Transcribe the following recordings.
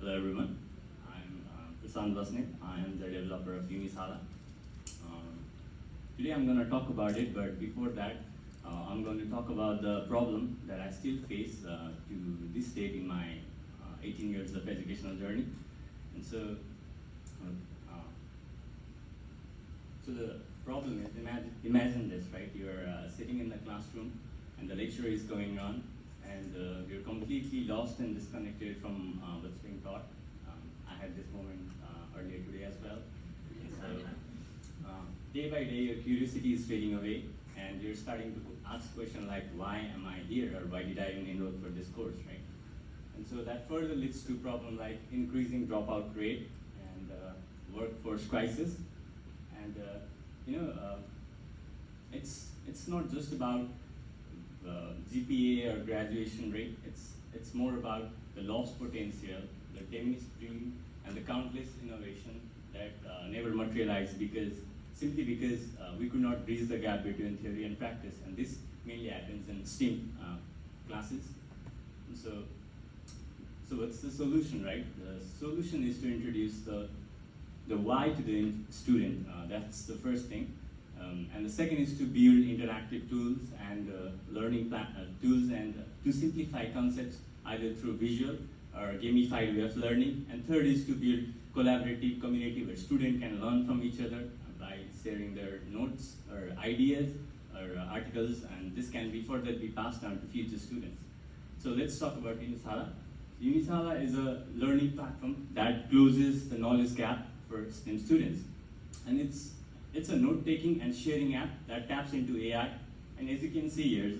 Hello everyone, I'm Prasan Vasne. I am the developer of Unisala. Today I'm going to talk about it, but before that, I'm going to talk about the problem that I still face to this date in my 18 years of educational journey. And so the problem is, imagine this, right? You're sitting in the classroom and the lecture is going on, and you're completely lost and disconnected from what's being taught. I had this moment earlier today as well. And so day by day, your curiosity is fading away, and you're starting to ask questions like, why am I here, or why did I even enroll for this course, right? And so that further leads to problems like increasing dropout rate and workforce crisis. And it's not just about GPA or graduation rate. It's more about the lost potential, the diminished dream, and the countless innovation that never materialized simply because we could not bridge the gap between theory and practice. And this mainly happens in STEAM classes. And so what's the solution, right? The solution is to introduce the why to the student. That's the first thing. And the second is to build interactive tools and learning tools and to simplify concepts either through visual or gamified way of learning. And third is to build collaborative community where students can learn from each other by sharing their notes or ideas or articles, and this can be further be passed on to future students. So let's talk about Unisala. Unisala is a learning platform that closes the knowledge gap for STEM students. And it's a note-taking and sharing app that taps into AI. And as you can see here,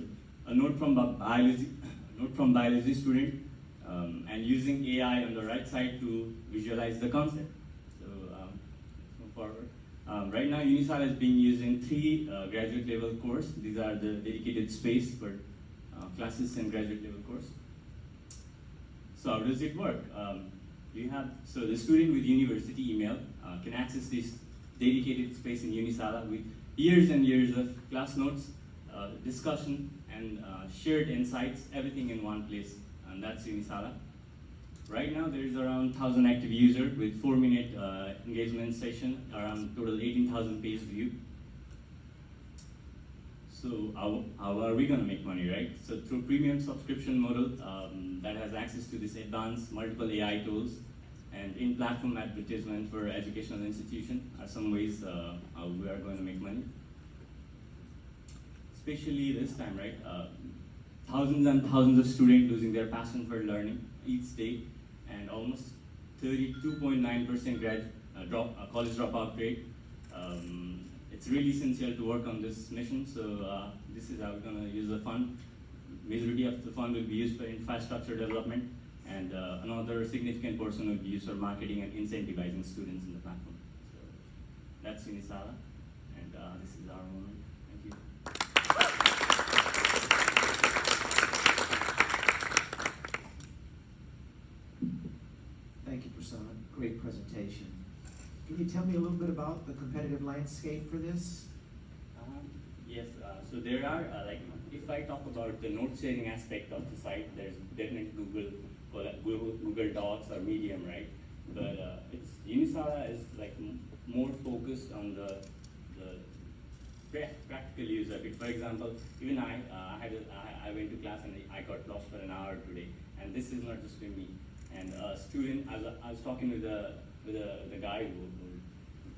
a note from biology student, and using AI on the right side to visualize the concept. So let's move forward. Right now, Unisala is being used in 3 graduate level courses. These are the dedicated space for classes and graduate level course. So how does it work? So the student with university email can access this dedicated space in Unisala with years and years of class notes, discussion, and shared insights, everything in one place, and that's Unisala. Right now, there is around 1,000 active users with 4-minute engagement session, around total 18,000 page view. So how are we going to make money, right? So through premium subscription model that has access to this advanced multiple AI tools and in-platform advertisement for educational institution are some ways how we are going to make money. Especially this time, right? Thousands and thousands of students losing their passion for learning each day, and almost 32.9% college dropout rate. It's really essential to work on this mission, so this is how we're going to use the fund. Majority of the fund will be used for infrastructure development, and another significant portion will be used for marketing and incentivizing students in the platform. So that's Unisala, and this is our moment. Thank you. Thank you, Prasan. Great presentation. Can you tell me a little bit about the competitive landscape for this? Yes, so there are, if I talk about the note sharing aspect of the site, there's definitely Google Docs or Medium, right? But Unisala is more focused on the practical use of it. For example, even I went to class and I got lost for an hour today, and this is not just with me. And a student, I was talking with the guy who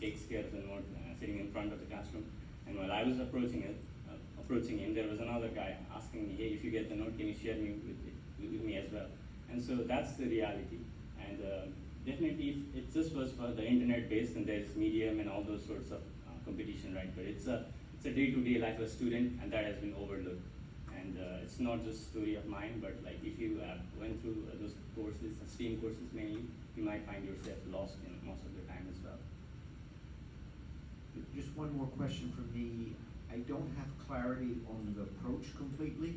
takes care of the note, sitting in front of the classroom. And while I was approaching him, there was another guy asking me, hey, if you get the note, can you share with me as well? And so that's the reality. And definitely, if it just was for the internet-based, and there's Medium and all those sorts of competition, right? But it's a day-to-day life of a student, and that has been overlooked. And it's not just a story of mine, but if you went through those courses, STEAM courses mainly, you might find yourself lost in most of the time as well. Just one more question from me. I don't have clarity on the approach completely.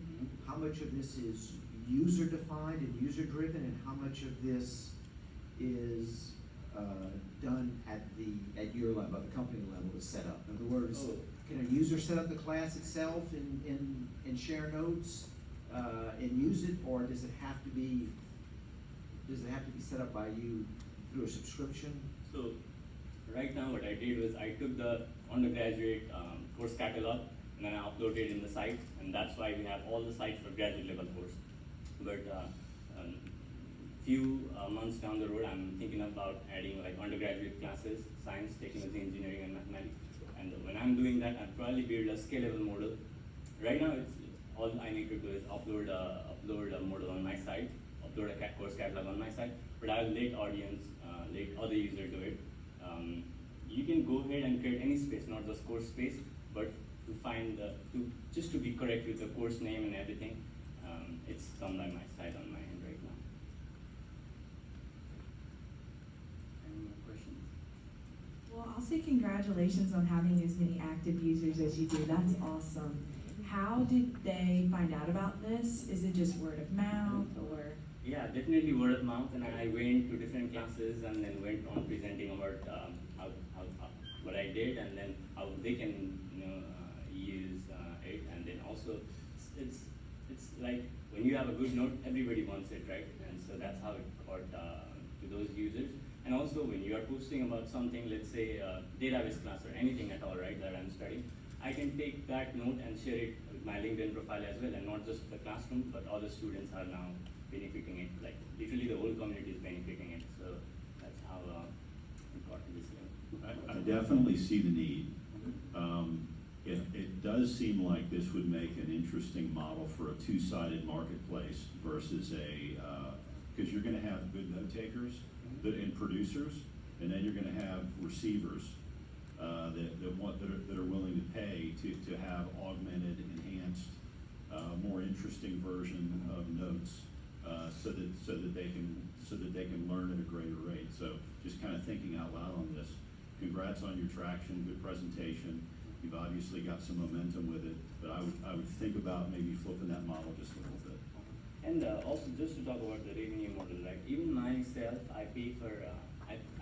How much of this is user-defined and user-driven, and how much of this is done at your level, at the company level, to set up? In other words, can a user set up the class itself and share notes and use it, or does it have to be does it have to be set up by you through a subscription? So right now what I did was I took the undergraduate course catalog and then I uploaded in the site, and that's why we have all the sites for graduate level course. But few months down the road, I'm thinking about adding like undergraduate classes, science, technology, engineering, and mathematics. And when I'm doing that, I'll probably build a scalable model. Right now, it's all I need to do is upload a model on my site, upload a course catalog on my site. But I'll let let other users do it. You can go ahead and create any space, not just course space, but to find just to be correct with the course name and everything. It's done by my side on my end right now. Any more questions? Well, I'll say congratulations on having as many active users as you do. That's awesome. How did they find out about this? Is it just word of mouth or? Yeah, definitely word of mouth, and I went to different classes and then went on presenting about how what I did and then how they can use it, and then also it's like when you have a good note, everybody wants it, right? And so that's how it got to those users. And also when you are posting about something, let's say database class or anything at all, right, that I'm studying, I can take that note and share it with my LinkedIn profile as well, and not just the classroom, but all the students are now benefiting it. Like literally the whole community is benefiting it. So that's how we got to this level. I definitely see the need. It does seem like this would make an interesting model for a two-sided marketplace versus because you're going to have good note takers and producers, and then you're going to have receivers that are willing to pay to have augmented, enhanced, more interesting version of notes, so that they can learn at a greater rate. So just kind of thinking out loud on this. Congrats on your traction, good presentation. You've obviously got some momentum with it, but I would think about maybe flipping that model just a little bit. And also just to talk about the revenue model, like even myself, I pay for,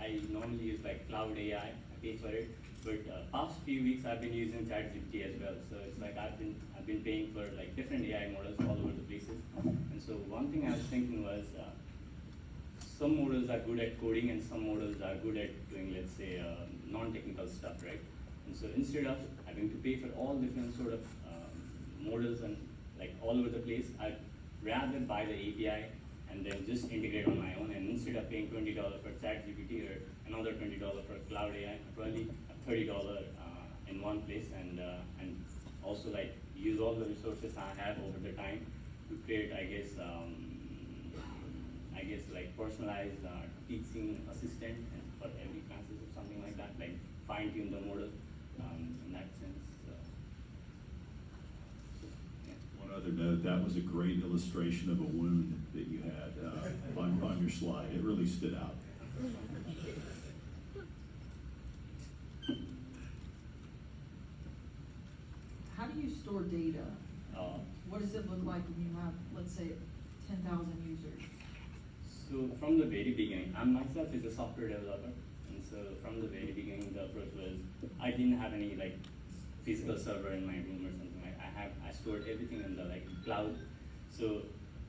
I normally use like Cloud AI, I pay for it, but past few weeks I've been using ChatGPT as well. So it's like I've been paying for like different AI models all over the places. And so one thing I was thinking was, some models are good at coding and some models are good at doing, let's say, non-technical stuff, right? And so instead of having to pay for all different sort of models and like all over the place, I'd rather buy the API and then just integrate on my own. And instead of paying $20 for ChatGPT or another $20 for Cloud AI, I'd probably have $30 in one place, and also like use all the resources I have over the time to create, I guess like personalized teaching assistant for every classes or something like that, like fine tune the model in that sense. Yeah. One other note, that was a great illustration of a wound that you had on your slide. It really stood out. How do you store data? What does it look like when you have, let's say, 10,000 users? So from the very beginning, I myself is a software developer, and so from the very beginning, the approach was I didn't have any like physical server in my room or something. Like I stored everything in the like cloud. So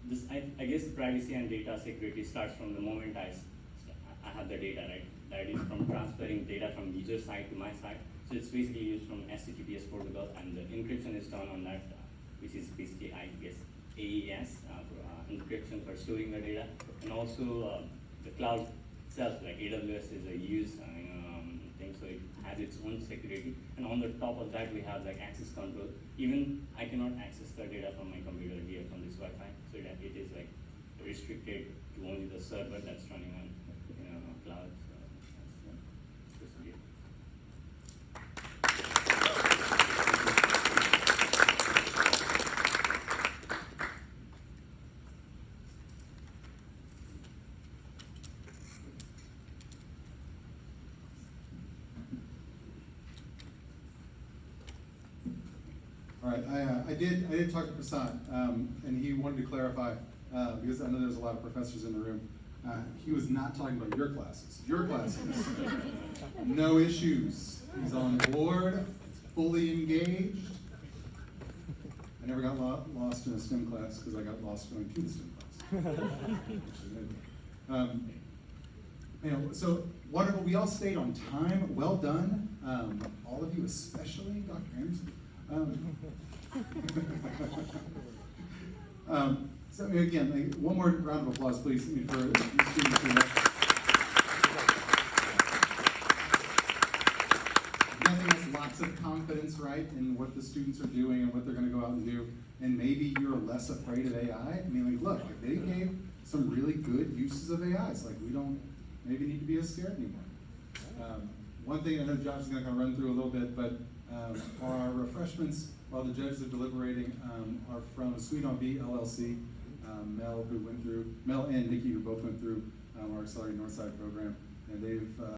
this I guess privacy and data security starts from the moment I have the data, right? That is from transferring data from user side to my side. So it's basically used from HTTPS protocol, and the encryption is done on that, which is basically I guess AES. Encryption for storing the data, and also the cloud itself, like AWS is a use thing, so it has its own security. And on the top of that, we have like access control. Even I cannot access the data from my computer here from this Wi-Fi, so that it is like restricted to only the server that's running on cloud. So that's basically it. All right, I did talk to Prasad, and he wanted to clarify, because I know there's a lot of professors in the room. He was not talking about your classes. Your classes, no issues. He's on board, fully engaged. I never got lost in a STEM class because I got lost going to the STEM class. You know, so wonderful. We all stayed on time. Well done. All of you, especially Dr. Anderson. So again, like, one more round of applause, please, for these students who nothing has lots of confidence, right, in what the students are doing and what they're going to go out and do. And maybe you're less afraid of AI. I mean, like, look, like, they gave some really good uses of AI. It's like we don't maybe need to be as scared anymore. One thing I know Josh is going to kind of run through a little bit, but our refreshments while the judges are deliberating are from Sweet on B LLC. Mel and Nikki, who both went through our Accelerated Northside program, and they've